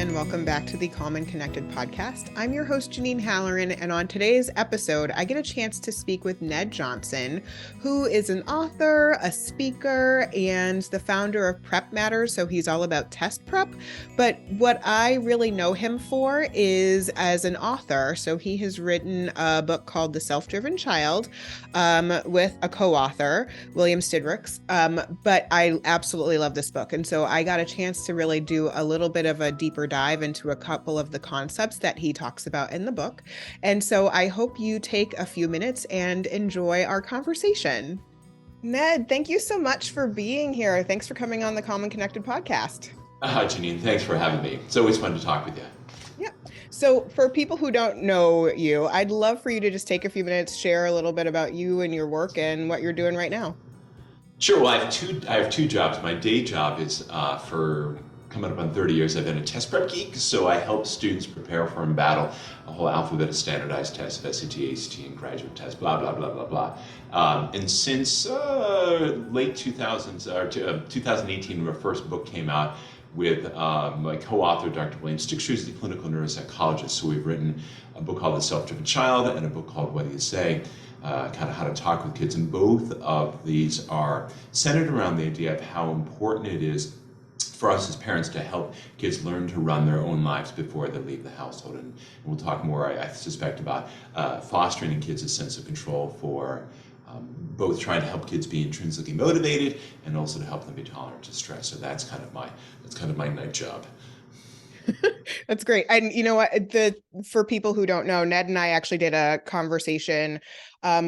and welcome back to the Calm and Connected podcast. I'm your host, Janine Halloran, and on today's episode, I get a chance to speak with Ned Johnson, who is an author, a speaker, and the founder of Prep Matters, so he's all about test prep. But what I really know him for is as an author. So he has written a book called The Self-Driven Child with a co-author, William Stidricks, but I absolutely love this book. And so I got a chance to really do a little bit of a deeper dive into a couple of the concepts that he talks about in the book. And so I hope you take a few minutes and enjoy our conversation. Ned, thank you so much for being here. Thanks for coming on the Calm and Connected podcast. Janine, thanks for having me. It's always fun to talk with you. Yeah. So for people who don't know you, I'd love for you to just take a few minutes, share a little bit about you and your work and what you're doing right now. Sure. Well, I have two jobs. My day job is for coming up on 30 years. I've been a test prep geek, so I help students prepare for and battle a whole alphabet of standardized tests, SAT, ACT, and graduate tests, blah, blah, blah, blah, blah. And since late 2000s, or 2018, when my first book came out with my co-author, Dr. William Stidricks, who's the clinical neuropsychologist. So we've written a book called The Self-Driven Child and a book called What Do You Say? Kind of how to talk with kids. And both of these are centered around the idea of how important it is for us as parents to help kids learn to run their own lives before they leave the household. And we'll talk more, I suspect, about fostering in kids a sense of control for both trying to help kids be intrinsically motivated and also to help them be tolerant to stress. So that's kind of my night job. That's great. And you know what, for people who don't know, Ned and I actually did a conversation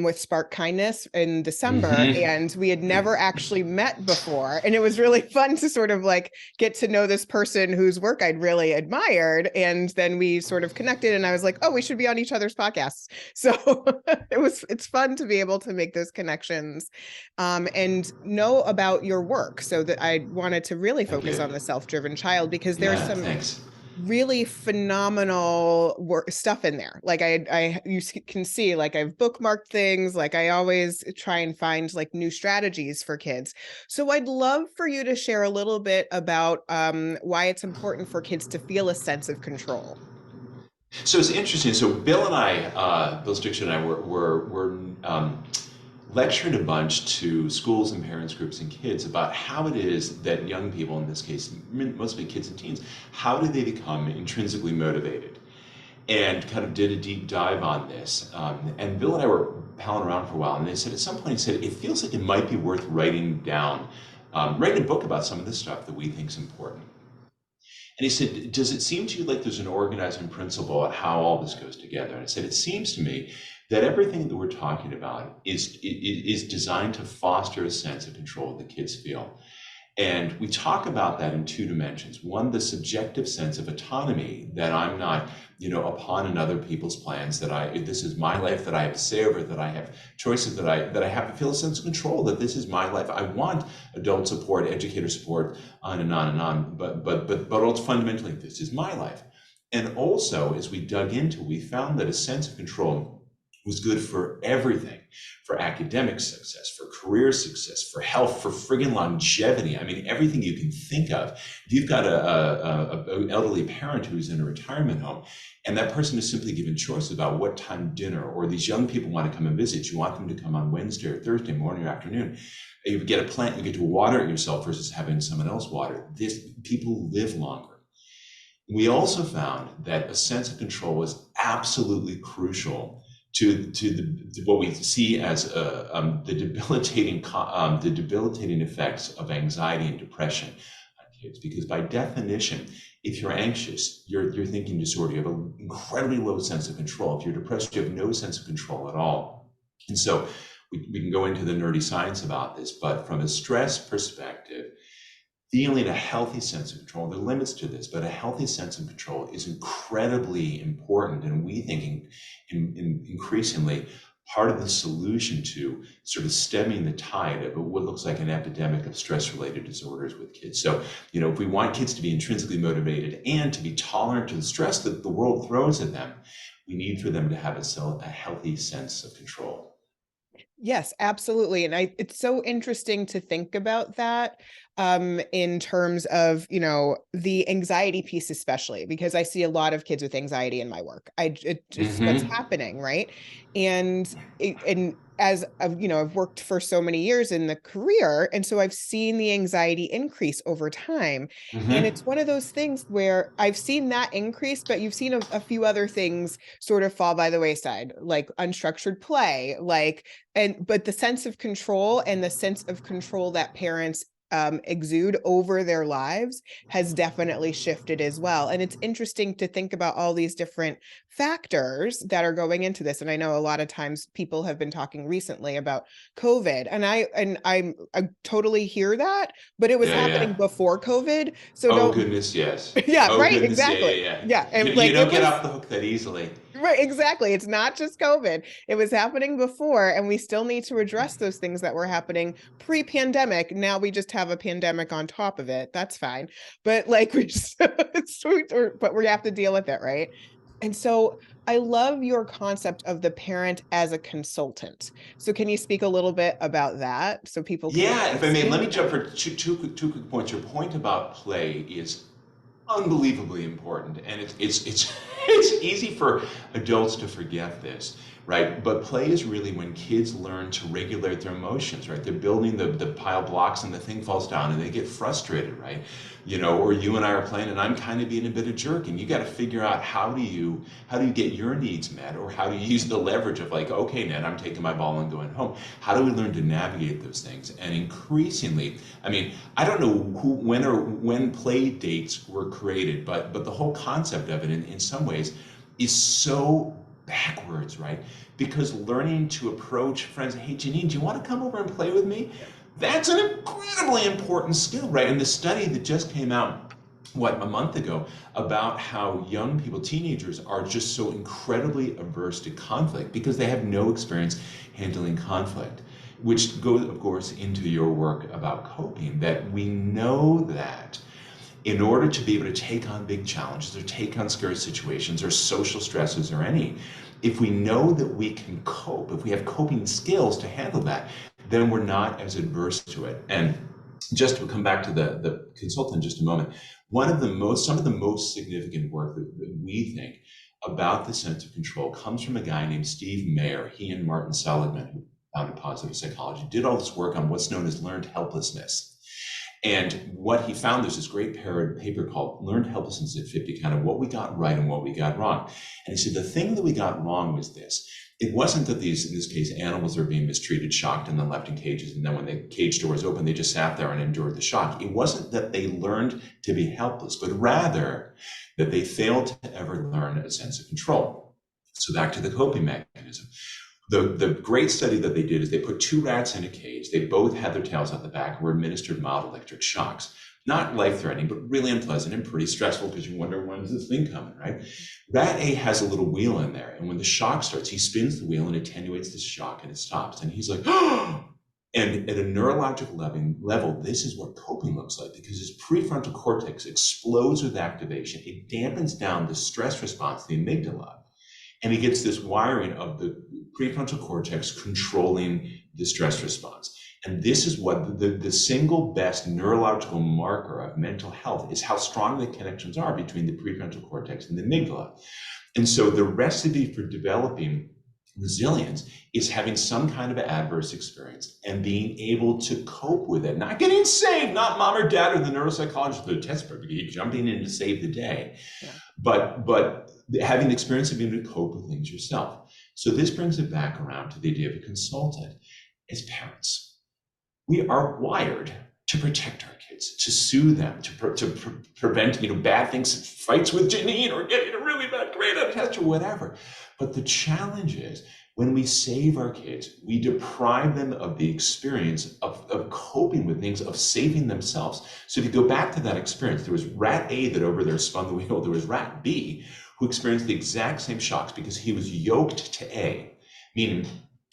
with Spark Kindness in December, and we had never actually met before. And it was really fun to sort of like get to know this person whose work I'd really admired. And then we sort of connected and I was like, oh, we should be on each other's podcasts. So it's fun to be able to make those connections and know about your work. So that I wanted to really focus on the self-driven child because there's some really phenomenal stuff in there. Like you can see, like I've bookmarked things, like I always try and find like new strategies for kids. So I'd love for you to share a little bit about why it's important for kids to feel a sense of control. So it's interesting. So Bill Stidricks and I were lectured a bunch to schools and parents groups and kids about how it is that young people, in this case, mostly kids and teens, how do they become intrinsically motivated? And kind of did a deep dive on this. And Bill and I were palling around for a while, and they said, at some point, he said, it feels like it might be worth writing a book about some of this stuff that we think is important. And he said, does it seem to you like there's an organizing principle at how all this goes together? And I said, it seems to me that everything that we're talking about is designed to foster a sense of control that kids feel. And we talk about that in two dimensions. One, the subjective sense of autonomy, that I'm not, a pawn in other people's plans, that this is my life, that I have to say over, that I have choices, that I have to feel a sense of control, that this is my life. I want adult support, educator support, on and on and on, but fundamentally, this is my life. And also, as we dug into, we found that a sense of control was good for everything, for academic success, for career success, for health, for friggin' longevity. I mean, everything you can think of. If you've got an elderly parent who's in a retirement home, and that person is simply given choices about what time dinner, or these young people want to come and visit, you want them to come on Wednesday or Thursday morning or afternoon. You get a plant, you get to water it yourself versus having someone else water. People live longer. We also found that a sense of control was absolutely crucial to what we see as the debilitating effects of anxiety and depression on kids. Because by definition, if you're anxious, your thinking disorder, you have an incredibly low sense of control. If you're depressed, you have no sense of control at all. And so we can go into the nerdy science about this, but from a stress perspective, feeling a healthy sense of control, there are limits to this, but a healthy sense of control is incredibly important. And we think increasingly part of the solution to sort of stemming the tide of what looks like an epidemic of stress-related disorders with kids. So, if we want kids to be intrinsically motivated and to be tolerant to the stress that the world throws at them, we need for them to have a healthy sense of control. Yes, absolutely. And it's so interesting to think about that in terms of, the anxiety piece, especially because I see a lot of kids with anxiety in my work. It's what's Mm-hmm. happening, right? And and as I've worked for so many years in the career, and so I've seen the anxiety increase over time. And Mm-hmm. it's one of those things where I've seen that increase, but you've seen a few other things sort of fall by the wayside, like unstructured play, but the sense of control and the sense of control that parents exude over their lives has definitely shifted as well. And it's interesting to think about all these different factors that are going into this. And I know a lot of times people have been talking recently about COVID, and I totally hear that, but it was Yeah, yeah. happening before COVID. So Oh don't, goodness, yes. yeah, Oh right, goodness, yeah, yeah, exactly. yeah. Yeah. You, And you like don't it get was off the hook that easily. right, exactly. It's not just COVID. It was happening before, and we still need to address those things that were happening pre-pandemic. Now we just have a pandemic on top of it. That's fine. But like we just but we have to deal with it, right? And so I love your concept of the parent as a consultant. So can you speak a little bit about that so people can Yeah, if I may, let see? me jump for two quick points. Your point about play is unbelievably important, and it's it's easy for adults to forget this, right? But play is really when kids learn to regulate their emotions, right? They're building the pile blocks and the thing falls down and they get frustrated, right? Or you and I are playing and I'm kind of being a bit of jerk, and you got to figure out how do you get your needs met, or how do you use the leverage of like, okay, Ned, I'm taking my ball and going home. How do we learn to navigate those things? And increasingly, I mean, I don't know when play dates were created, but the whole concept of it in some ways is so backwards, right? Because learning to approach friends, hey Janine, do you want to come over and play with me? That's an incredibly important skill, right? And the study that just came out, what, a month ago, about how young people, teenagers, are just so incredibly averse to conflict because they have no experience handling conflict, which goes, of course, into your work about coping, that we know that in order to be able to take on big challenges or take on scary situations or social stresses or any, if we know that we can cope, if we have coping skills to handle that, then we're not as adverse to it. And just to come back to the consultant in just a moment, some of the most significant work that we think about the sense of control comes from a guy named Steve Mayer. He and Martin Seligman, who founded positive psychology, did all this work on what's known as learned helplessness. And what he found, there's this great paper called Learned Helplessness at 50, kind of what we got right and what we got wrong. And he said the thing that we got wrong was this. It wasn't that these, in this case, animals are being mistreated, shocked, and then left in cages. And then when the cage doors open, they just sat there and endured the shock. It wasn't that they learned to be helpless, but rather that they failed to ever learn a sense of control. So back to the coping mechanism. The great study that they did is they put two rats in a cage. They both had their tails out the back and were administered mild electric shocks. Not life-threatening, but really unpleasant and pretty stressful because you wonder, when's this thing coming, right? Rat A has a little wheel in there, and when the shock starts, he spins the wheel and attenuates the shock and it stops. And he's like, oh! And at a neurological level, this is what coping looks like, because his prefrontal cortex explodes with activation. It dampens down the stress response, the amygdala, and he gets this wiring of the prefrontal cortex controlling the stress response. And this is what the single best neurological marker of mental health is, how strong the connections are between the prefrontal cortex and the amygdala. And so the recipe for developing resilience is having some kind of adverse experience and being able to cope with it, not getting saved, not mom or dad or the neuropsychologist or the test prep, jumping in to save the day, Yeah. but having the experience of being able to cope with things yourself. So this brings it back around to the idea of a consultant. As parents, we are wired to protect our kids, to soothe them, to prevent bad things, fights with Janine, or getting a really bad grade on a test or whatever. But the challenge is, when we save our kids, we deprive them of the experience of coping with things, of saving themselves. So if you go back to that experience, there was rat A that over there spun the wheel. There was rat B who experienced the exact same shocks because he was yoked to A, meaning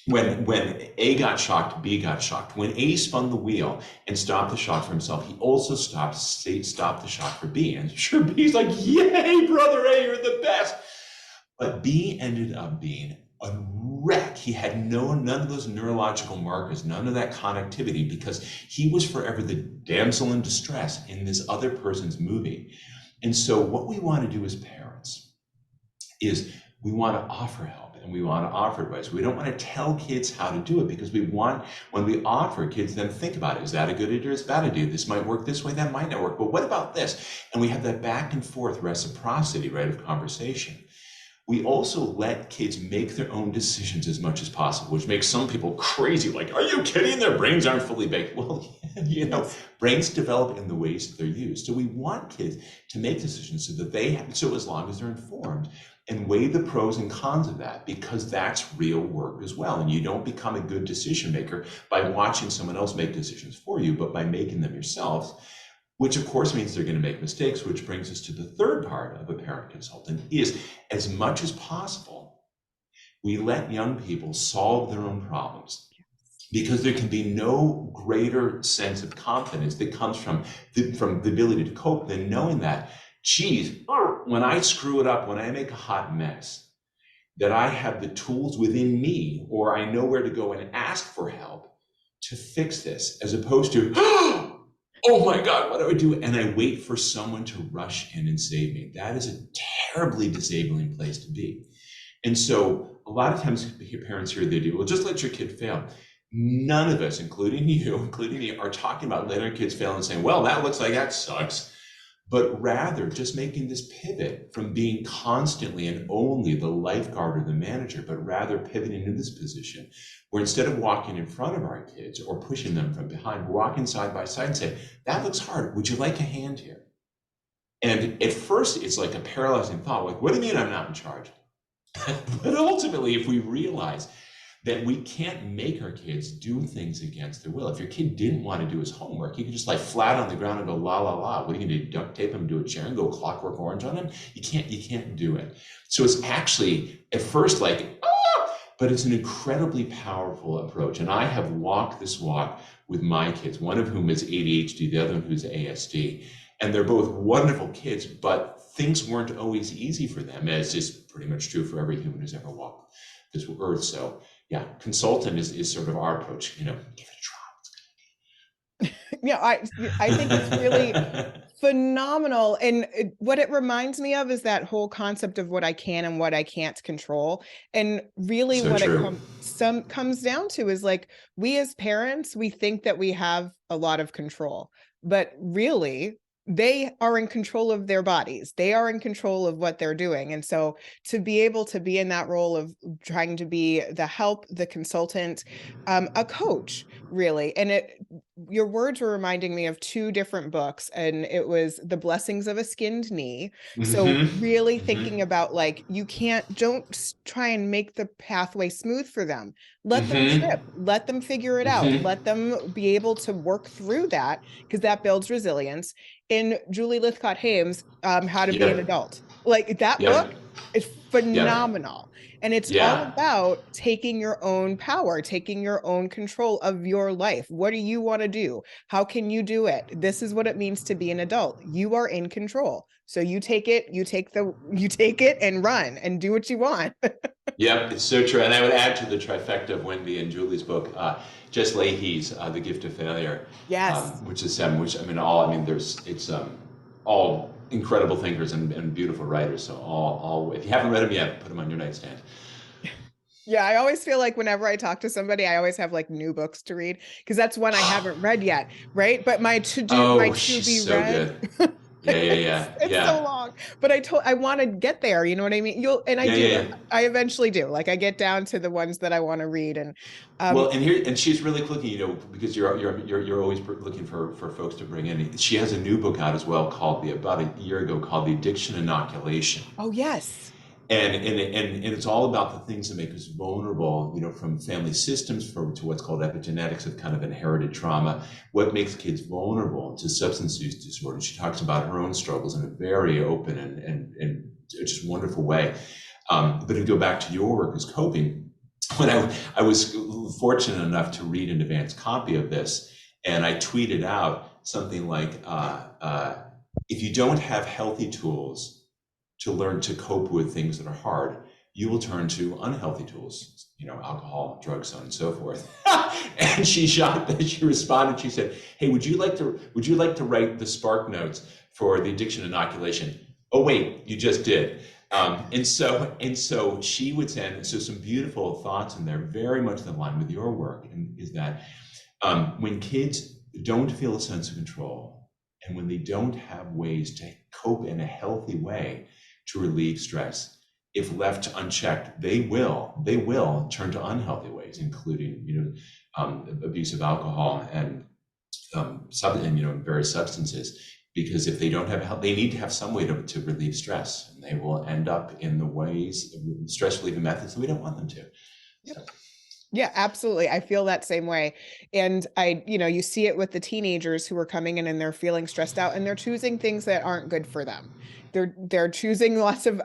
when A got shocked, B got shocked. When A spun the wheel and stopped the shock for himself, he also stopped the shock for B. And sure, B's like, yay, brother A, you're the best. But B ended up being a wreck. He had none of those neurological markers, none of that connectivity, because he was forever the damsel in distress in this other person's movie. And so what we want to do as parents is we want to offer help and we want to offer advice. We don't want to tell kids how to do it, because we want, when we offer, kids then think about it. Is that a good idea or is that a bad idea? This might work this way, that might not work. But what about this? And we have that back and forth reciprocity, right, of conversation. We also let kids make their own decisions as much as possible, which makes some people crazy. Like, are you kidding? Their brains aren't fully baked. Well, brains develop in the ways that they're used. So we want kids to make decisions so that so as long as they're informed and weigh the pros and cons of that, because that's real work as well. And you don't become a good decision maker by watching someone else make decisions for you, but by making them yourselves, which of course means they're going to make mistakes, which brings us to the third part of a parent consultant is, as much as possible, we let young people solve their own problems, because there can be no greater sense of confidence that comes from the ability to cope than knowing that, geez, when I screw it up, when I make a hot mess, that I have the tools within me, or I know where to go and ask for help to fix this, as opposed to, oh my God, what do I do? And I wait for someone to rush in and save me. That is a terribly disabling place to be. And so a lot of times parents hear they do, well, just let your kid fail. None of us, including you, including me, are talking about letting our kids fail and saying, well, that looks like that sucks. But rather just making this pivot from being constantly and only the lifeguard or the manager, but rather pivoting into this position where instead of walking in front of our kids or pushing them from behind, we're walking side by side and say, that looks hard. Would you like a hand here? And at first it's like a paralyzing thought, like, what do you mean I'm not in charge? But ultimately, if we realize that we can't make our kids do things against their will. If your kid didn't want to do his homework, you can just lie flat on the ground and go la la la. What are you gonna do? Duct tape him to a chair and go Clockwork Orange on him? You can't do it. So it's actually at first like, but it's an incredibly powerful approach. And I have walked this walk with my kids, one of whom is ADHD, the other one who's ASD. And they're both wonderful kids, but things weren't always easy for them, as is pretty much true for every human who's ever walked this earth. So yeah, consultant is sort of our approach, give it a try. Yeah, I think it's really phenomenal. And what it reminds me of is that whole concept of what I can and what I can't control. And really so what true. It comes down to is like, we as parents, we think that we have a lot of control, but really they are in control of their bodies. They are in control of what they're doing. And so to be able to be in that role of trying to be the help, the consultant, a coach, really. And your words were reminding me of two different books, and it was The Blessings of a Skinned Knee. Mm-hmm. So really thinking about like, don't try and make the pathway smooth for them. Let them trip, let them figure it out, let them be able to work through that, because that builds resilience. In Julie Lythcott-Haims, How to Be an Adult. Like that book is phenomenal. And it's all about taking your own power, taking your own control of your life. What do you want to do? How can you do it? This is what it means to be an adult. You are in control. So you take it and run and do what you want. Yep, it's so true. And I would add to the trifecta of Wendy and Julie's book, Jess Leahy's The Gift of Failure. Yes. Which is it's all incredible thinkers and beautiful writers. So all if you haven't read them yet, put them on your nightstand. Yeah, I always feel like whenever I talk to somebody, I always have like new books to read, because that's one I haven't read yet, right? But my to be so read. Good. It's so long, but I want to get there. You know what I mean? I eventually do. Like I get down to the ones that I want to read, and well, and she's really clicking, because you're always looking for folks to bring in. She has a new book out as well called about a year ago called The Addiction Inoculation. Oh yes. And it's all about the things that make us vulnerable, from family systems to what's called epigenetics of kind of inherited trauma, what makes kids vulnerable to substance use disorder. She talks about her own struggles in a very open and just wonderful way. But to go back to your work as coping, when I was fortunate enough to read an advanced copy of this, and I tweeted out something like, if you don't have healthy tools to learn to cope with things that are hard, you will turn to unhealthy tools, alcohol, drugs, so on and so forth. And she shocked that she responded. She said, "Hey, would you like to write the spark notes for the addiction inoculation?" Oh, wait, you just did. And so she would send some beautiful thoughts in there, very much in line with your work, and is that when kids don't feel a sense of control, and when they don't have ways to cope in a healthy way to relieve stress, if left unchecked, they will turn to unhealthy ways, including abuse of alcohol and various substances. Because if they don't have help, they need to have some way to relieve stress, and they will end up in the ways, stress relieving methods that we don't want them to. Yep. Yeah, absolutely. I feel that same way. And you see it with the teenagers who are coming in and they're feeling stressed out and they're choosing things that aren't good for them. They're choosing lots of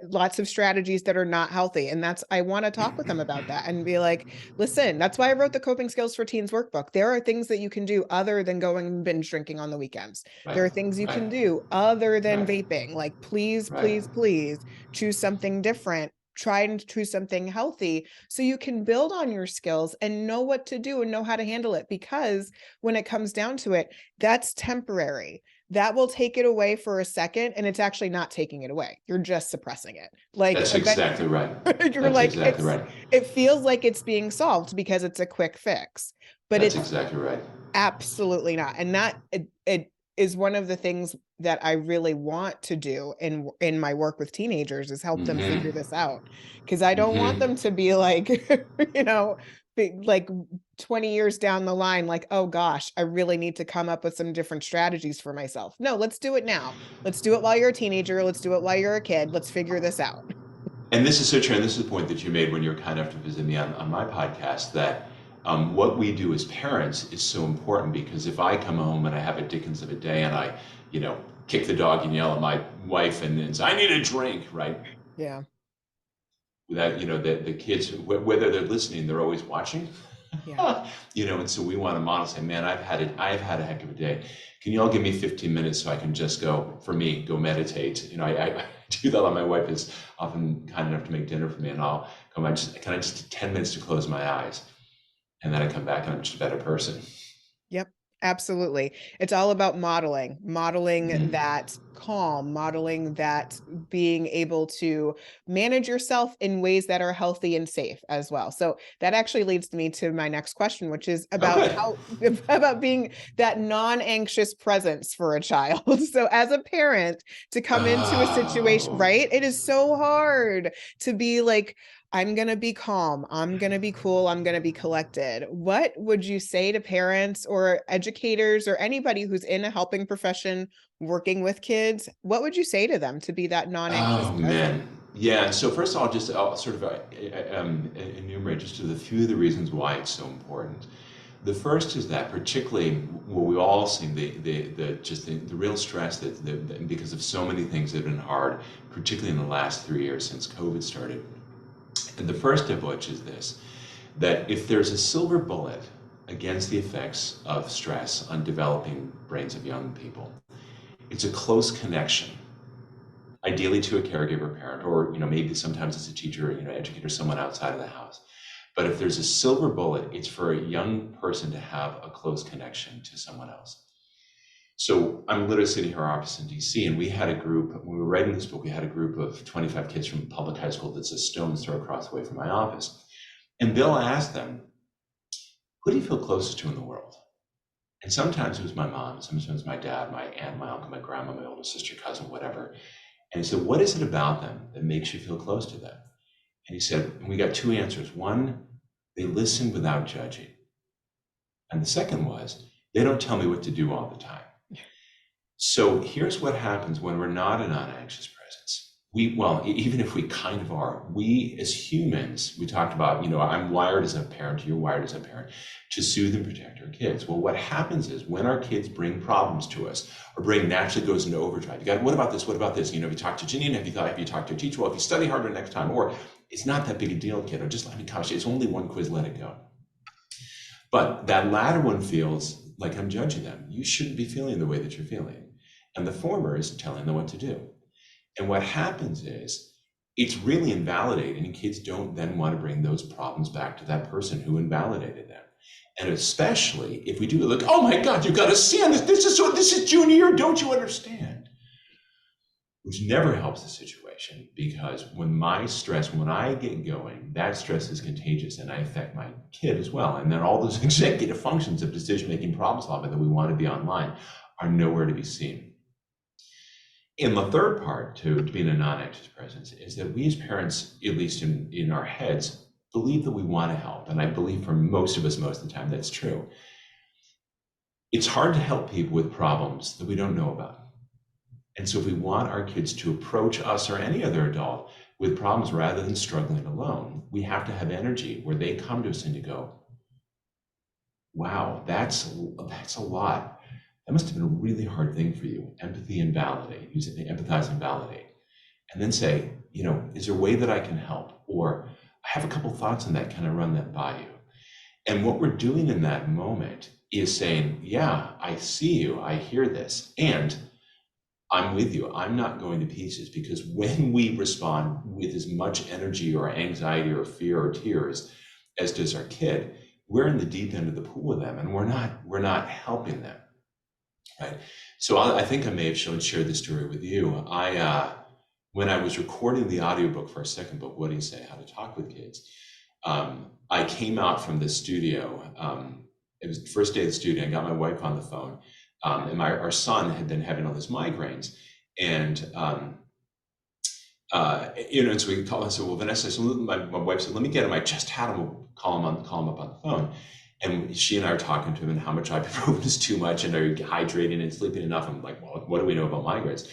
lots of strategies that are not healthy. And I want to talk with them about that and be like, listen, that's why I wrote the Coping Skills for Teens workbook. There are things that you can do other than going and binge drinking on the weekends. Right, There are things you right, can do other than right, vaping. Like, please, right. please, please choose something different. Try and choose something healthy so you can build on your skills and know what to do and know how to handle it. Because when it comes down to it, that's temporary. That will take it away for a second, and it's actually not taking it away. You're just suppressing it. Like, That's exactly right. you're That's like, exactly right. it feels like it's being solved because it's a quick fix, but That's it's exactly right. absolutely not. And that it is one of the things that I really want to do in my work with teenagers, is help them Mm-hmm. figure this out. Because I don't want Mm-hmm. them to be like, like 20 years down the line, like, oh gosh, I really need to come up with some different strategies for myself. No, let's do it now. Let's do it while you're a teenager. Let's do it while you're a kid. Let's figure this out. And this is so true, and this is the point that you made when you were kind enough to visit me on my podcast, that what we do as parents is so important. Because if I come home and I have a dickens of a day and I, kick the dog and yell at my wife and then say, "I need a drink," right? Yeah. Without, the kids, whether they're listening, they're always watching. Yeah. And so we want to model, say, "Man, I've had a heck of a day. Can you all give me 15 minutes so I can just go meditate?" I do that. My wife is often kind enough to make dinner for me, and I'll come, can I just 10 minutes to close my eyes? And then I come back and I'm just a better person. Yep, absolutely. It's all about modeling Mm-hmm. that calm, modeling that being able to manage yourself in ways that are healthy and safe as well. So that actually leads me to my next question, which is Oh, about good. about being that non-anxious presence for a child. So as a parent, to come into a situation, Oh. right? It is so hard to be like, I'm going to be calm. I'm going to be cool. I'm going to be collected. What would you say to parents or educators or anybody who's in a helping profession working with kids? What would you say to them to be that non-anxious Oh, presence? man. Yeah. So first of all, I'll sort of enumerate just a few of the reasons why it's so important. The first is that, particularly what we all seen, the real stress that because of so many things that have been hard, particularly in the last 3 years since COVID started. And the first of which is this: that if there's a silver bullet against the effects of stress on developing brains of young people, it's a close connection, ideally to a caregiver parent, or maybe sometimes it's a teacher, educator, someone outside of the house. But if there's a silver bullet, it's for a young person to have a close connection to someone else. So I'm literally sitting here in our office in DC, and we had a group, when we were writing this book, we had a group of 25 kids from public high school that's a stone's throw across the way from my office. And Bill asked them, "Who do you feel closest to in the world?" And sometimes it was my mom, sometimes it was my dad, my aunt, my uncle, my grandma, my older sister, cousin, whatever. And he said, "What is it about them that makes you feel close to them?" And he said, and we got two answers. One, they listen without judging. And the second was, they don't tell me what to do all the time. So here's what happens when we're not a non-anxious presence. Even if we kind of are, we as humans, we talked about, I'm wired as a parent, you're wired as a parent, to soothe and protect our kids. Well, what happens is when our kids bring problems to us, our brain naturally goes into overdrive. You got, what about this? What about this? Have you talked to Janine? Have you talked to a teacher? Well, if you study harder next time, or it's not that big a deal, kid, or just let me concentrate. It's only one quiz, let it go. But that latter one feels like I'm judging them. You shouldn't be feeling the way that you're feeling. And the former is telling them what to do. And what happens is it's really invalidating, and kids don't then want to bring those problems back to that person who invalidated them. And especially if we do look, oh my God, you got to see on this. This is junior year. Don't you understand? Which never helps the situation, because when I get going, that stress is contagious and I affect my kid as well. And then all those executive functions of decision-making, problem solving that we want to be online are nowhere to be seen. And the third part to being a non-anxious presence is that we as parents, at least in our heads, believe that we want to help. And I believe for most of us, most of the time, that's true. It's hard to help people with problems that we don't know about. And so if we want our kids to approach us or any other adult with problems rather than struggling alone, we have to have energy where they come to us and you go, wow, that's a lot. That must have been a really hard thing for you. Empathy and validate, use it, empathize and validate. And then say, is there a way that I can help? Or I have a couple thoughts on that, can I run that by you? And what we're doing in that moment is saying, yeah, I see you, I hear this, and I'm with you. I'm not going to pieces, because when we respond with as much energy or anxiety or fear or tears as does our kid, we're in the deep end of the pool with them, and we're not helping them, right? So I think I may have shared this story with you. When I was recording the audiobook for our second book, What Do You Say? How to Talk with Kids, I came out from the studio. It was the first day of the studio. I got my wife on the phone. And our son had been having all these migraines, and and so we called and said, well, Vanessa, so my wife said, let me get him. I just had him. We'll call him up on the phone. And she and I are talking to him and how much ibuprofen is too much, and are you hydrating and sleeping enough? I'm like, well, what do we know about migraines?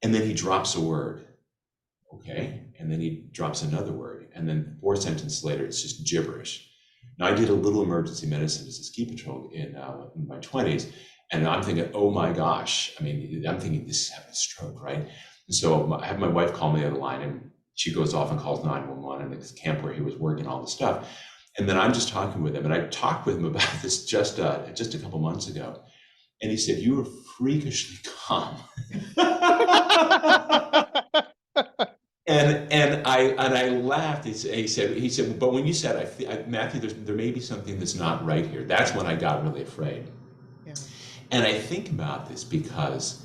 And then he drops a word, okay, and then he drops another word, and then 4 sentences later, it's just gibberish. Now, I did a little emergency medicine as a ski patrol in my 20s, and I'm thinking, oh my gosh, I'm thinking this is having a stroke, right? And so I have my wife call me on the line, and she goes off and calls 911 in the camp where he was working, all this stuff. And then I'm just talking with him, and I talked with him about this just a couple months ago, and he said, you were freakishly calm. And I laughed. He said, but when you said, Matthew, there may be something that's not right here. That's when I got really afraid. Yeah. And I think about this because,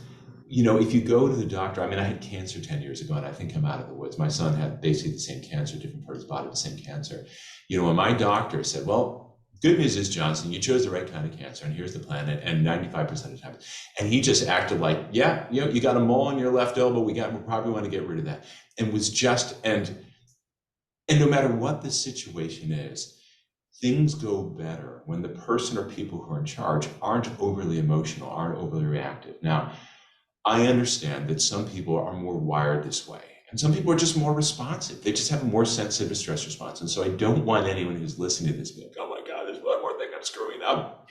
if you go to the doctor, I had cancer 10 years ago, and I think I'm out of the woods. My son had basically the same cancer, different part of his body, the same cancer. When my doctor said, well, good news is, Johnson, you chose the right kind of cancer, and here's the plan, and 95% of the time. And he just acted like, yeah, you got a mole on your left elbow, we probably want to get rid of that. And was just, and no matter what the situation is, things go better when the person or people who are in charge aren't overly emotional, aren't overly reactive. Now, I understand that some people are more wired this way, and some people are just more responsive. They just have a more sensitive stress response. And so I don't want anyone who's listening to this to be like, oh my God, there's one more thing I'm screwing up.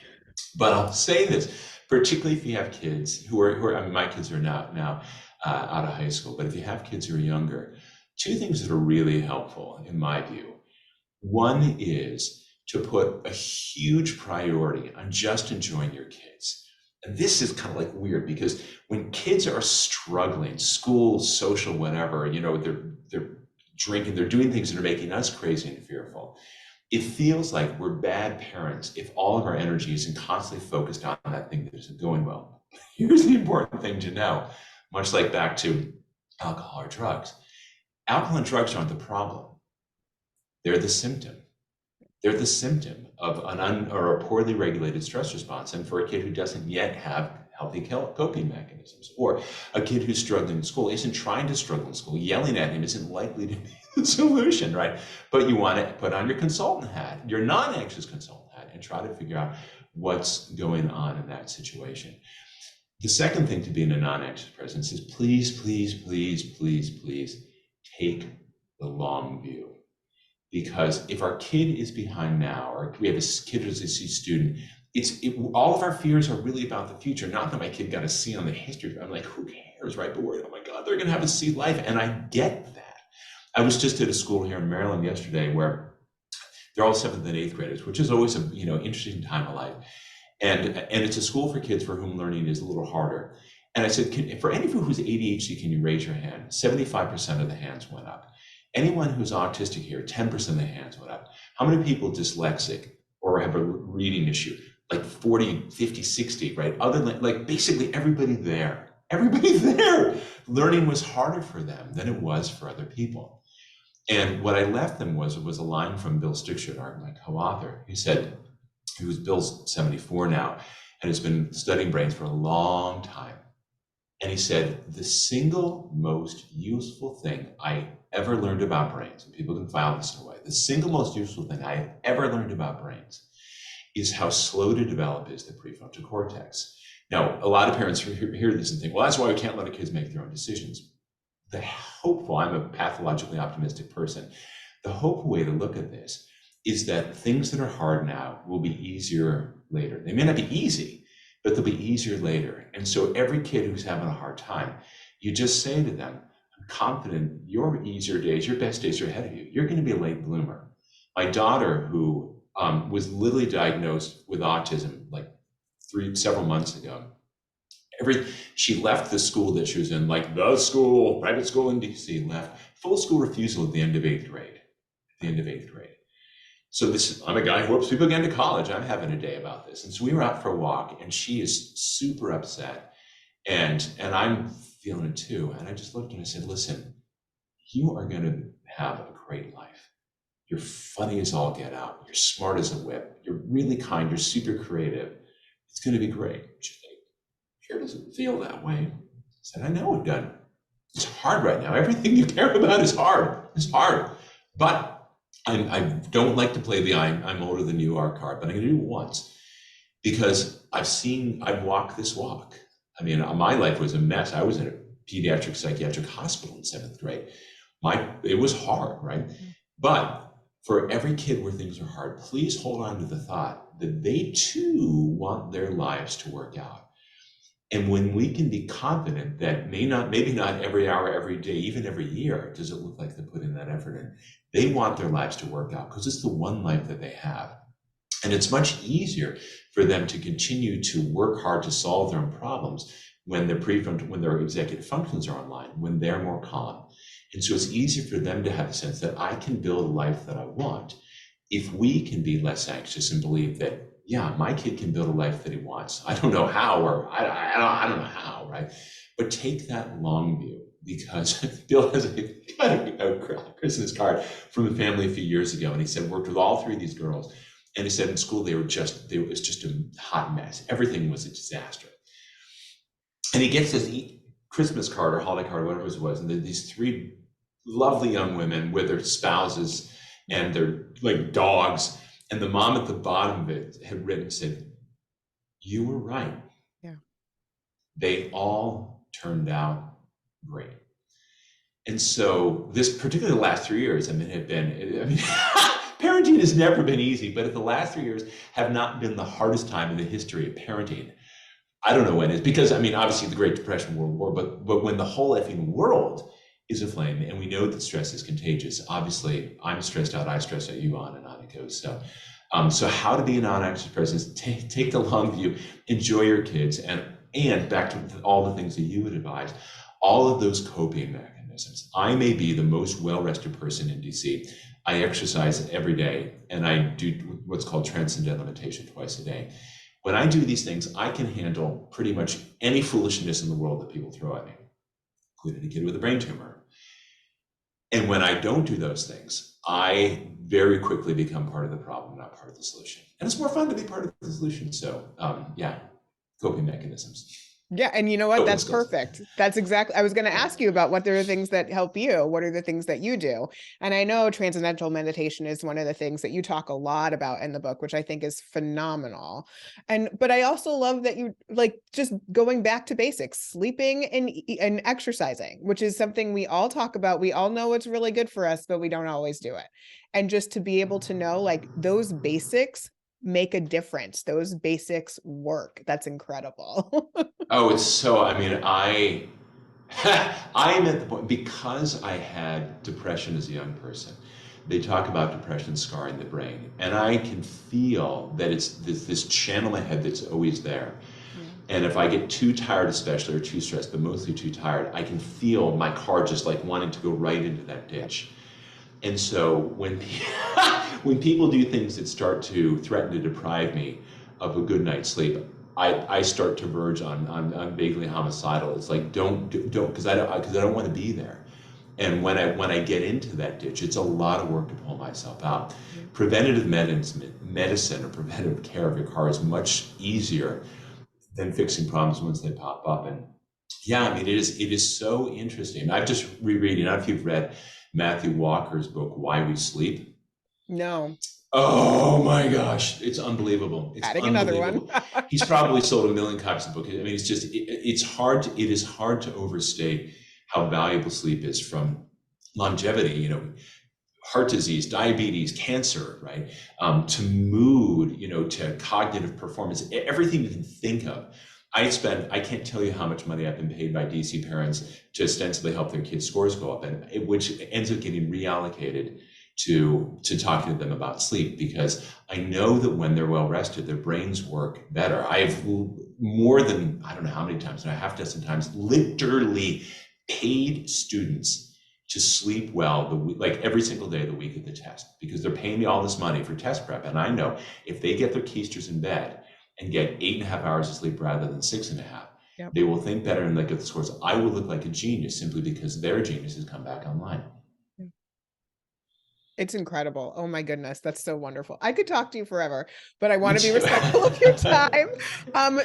But I'll say this, particularly if you have kids who are my kids are now out of high school, but if you have kids who are younger, 2 things that are really helpful in my view. One is to put a huge priority on just enjoying your kids. And this is kind of like weird, because when kids are struggling, school, social, whatever, they're drinking, they're doing things that are making us crazy and fearful. It feels like we're bad parents if all of our energy isn't constantly focused on that thing that isn't going well. Here's the important thing to know, much like back to alcohol or drugs. Alcohol and drugs aren't the problem. They're the symptom. They're the symptom of a poorly regulated stress response. And for a kid who doesn't yet have healthy coping mechanisms, or a kid who's struggling in school, isn't trying to struggle in school, yelling at him isn't likely to be the solution, right? But you want to put on your consultant hat, your non-anxious consultant hat, and try to figure out what's going on in that situation. The second thing to be in a non-anxious presence is please, please, please, please, please take the long view. Because if our kid is behind now, or we have a kid who's a C student, all of our fears are really about the future. Not that my kid got a C on the history. I'm like, who cares, right? But we're, oh my God, they're going to have a C life. And I get that. I was just at a school here in Maryland yesterday where they're all 7th and 8th graders, which is always a interesting time of life. And it's a school for kids for whom learning is a little harder. And I said, for any of you who's ADHD, can you raise your hand? 75% of the hands went up. Anyone who's autistic here, 10% of the hands went up. How many people dyslexic or have a reading issue? Like 40, 50, 60, right? Other than, like, basically everybody there. Everybody there. Learning was harder for them than it was for other people. And what I left them was a line from Bill Stickshard, my co-author. He said, Bill's 74 now, and has been studying brains for a long time. And he said, the single most useful thing I ever learned about brains, and people can file this away, the single most useful thing I ever learned about brains is how slow to develop is the prefrontal cortex. Now, a lot of parents hear this and think, well, that's why we can't let our kids make their own decisions. I'm a pathologically optimistic person. The hopeful way to look at this is that things that are hard now will be easier later. They may not be easy, but they'll be easier later. And so every kid who's having a hard time, you just say to them, I'm confident your easier days, your best days are ahead of you. You're going to be a late bloomer. My daughter, who was literally diagnosed with autism like several months ago, she left the school that she was in, like the school, private school in DC, left full school refusal at the end of eighth grade. So I'm a guy who hopes people get into college. I'm having a day about this. And so we were out for a walk, and she is super upset. And I'm feeling it too. And I just looked and I said, listen, you are going to have a great life. You're funny as all get out. You're smart as a whip. You're really kind. You're super creative. It's going to be great. She's like, sure doesn't feel that way. I said, I know it doesn't. It's hard right now. Everything you care about is hard. It's hard. But I don't like to play the I'm older than you are card, but I'm going to do it once because I've walked this walk. I mean, my life was a mess. I was in a pediatric psychiatric hospital in 7th grade. It was hard, right? But for every kid where things are hard, please hold on to the thought that they too want their lives to work out. And when we can be confident that maybe not every hour, every day, even every year, does it look like they put in that effort in, they want their lives to work out because it's the one life that they have. And it's much easier for them to continue to work hard to solve their own problems when their executive functions are online, when they're more calm. And so it's easier for them to have the sense that I can build a life that I want if we can be less anxious and believe that, yeah, my kid can build a life that he wants. I don't know how, or I don't know how, right? But take that long view, because Bill has a Christmas card from a family a few years ago, and he said worked with all 3 of these girls, and he said in school it was just a hot mess. Everything was a disaster. And he gets this Christmas card or holiday card, whatever it was, and these 3 lovely young women with their spouses and their like dogs. And the mom at the bottom of it had said, you were right. Yeah. They all turned out great. And so this, particularly the last 3 years, parenting has never been easy, but the last 3 years have not been the hardest time in the history of parenting. I don't know when it is, because obviously the Great Depression, World War, but when the whole effing world is aflame, and we know that stress is contagious. Obviously, I'm stressed out, I stress out, you on and on it goes. So how to be a non-anxious person, take the long view, enjoy your kids, and back to all the things that you would advise, all of those coping mechanisms. I may be the most well-rested person in DC. I exercise every day, and I do what's called transcendental meditation twice a day. When I do these things, I can handle pretty much any foolishness in the world that people throw at me, including a kid with a brain tumor. And when I don't do those things, I very quickly become part of the problem, not part of the solution. And it's more fun to be part of the solution. So coping mechanisms. Yeah. And you know what? That's perfect. That's exactly, I was going to ask you about what are the things that help you? What are the things that you do? And I know transcendental meditation is one of the things that you talk a lot about in the book, which I think is phenomenal. But I also love that you like just going back to basics, sleeping and exercising, which is something we all talk about. We all know what's really good for us, but we don't always do it. And just to be able to know like those basics make a difference. Those basics work. That's incredible. Oh, it's so, I am at the point, because I had depression as a young person, they talk about depression scarring the brain, and I can feel that it's this channel in my head that's always there. And if I get too tired, especially, or too stressed, but mostly too tired, I can feel my car just like wanting to go right into that ditch. And so when when people do things that start to threaten to deprive me of a good night's sleep, I start to verge on vaguely homicidal. It's like don't because I don't want to be there. And when I get into that ditch, it's a lot of work to pull myself out. Preventative medicine or preventative care of your car is much easier than fixing problems once they pop up. And yeah, I mean, it is so interesting. I'm just rereading. I don't know if you've read Matthew Walker's book, Why We Sleep. No. Oh my gosh, it's unbelievable. It's Adding unbelievable. another one. He's probably sold 1 million copies of the book. I mean, it's just, it is hard to overstate how valuable sleep is, from longevity, you know, heart disease, diabetes, cancer, right? To mood, you know, to cognitive performance, everything you can think of. I can't tell you how much money I've been paid by DC parents to ostensibly help their kids' scores go up, and which ends up getting reallocated to talking to them about sleep, because I know that when they're well rested, their brains work better. I've more than, I don't know how many times, a half dozen times, literally paid students to sleep well like every single day of the week of the test, because they're paying me all this money for test prep. And I know if they get their keisters in bed and get 8.5 hours of sleep rather than 6.5, Yep. they will think better and they get the scores. I will look like a genius simply because their genius has come back online. It's incredible. Oh my goodness. That's so wonderful. I could talk to you forever, but I want to be too. respectful of your time.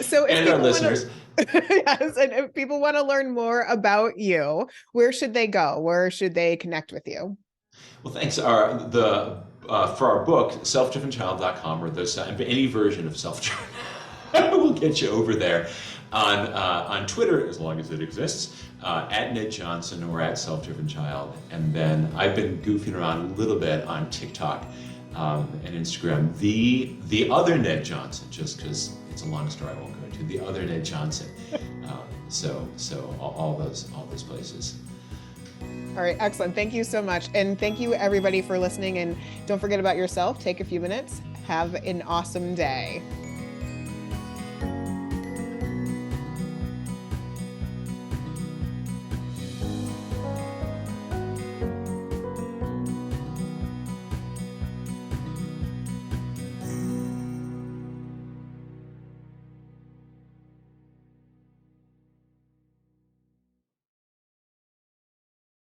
So if And our people listeners. yes, and if people want to learn more about you, where should they go? Where should they connect with you? Well, thanks. For our book, selfdrivenchild.com, or any version of self-driven will get you over there. On Twitter, as long as it exists, at Ned Johnson or at Self-Driven Child. And then I've been goofing around a little bit on TikTok and Instagram. The other Ned Johnson, just because it's a long story I won't go into. The other Ned Johnson. So all those places. All right, excellent. Thank you so much. And thank you everybody for listening. And don't forget about yourself. Take a few minutes. Have an awesome day.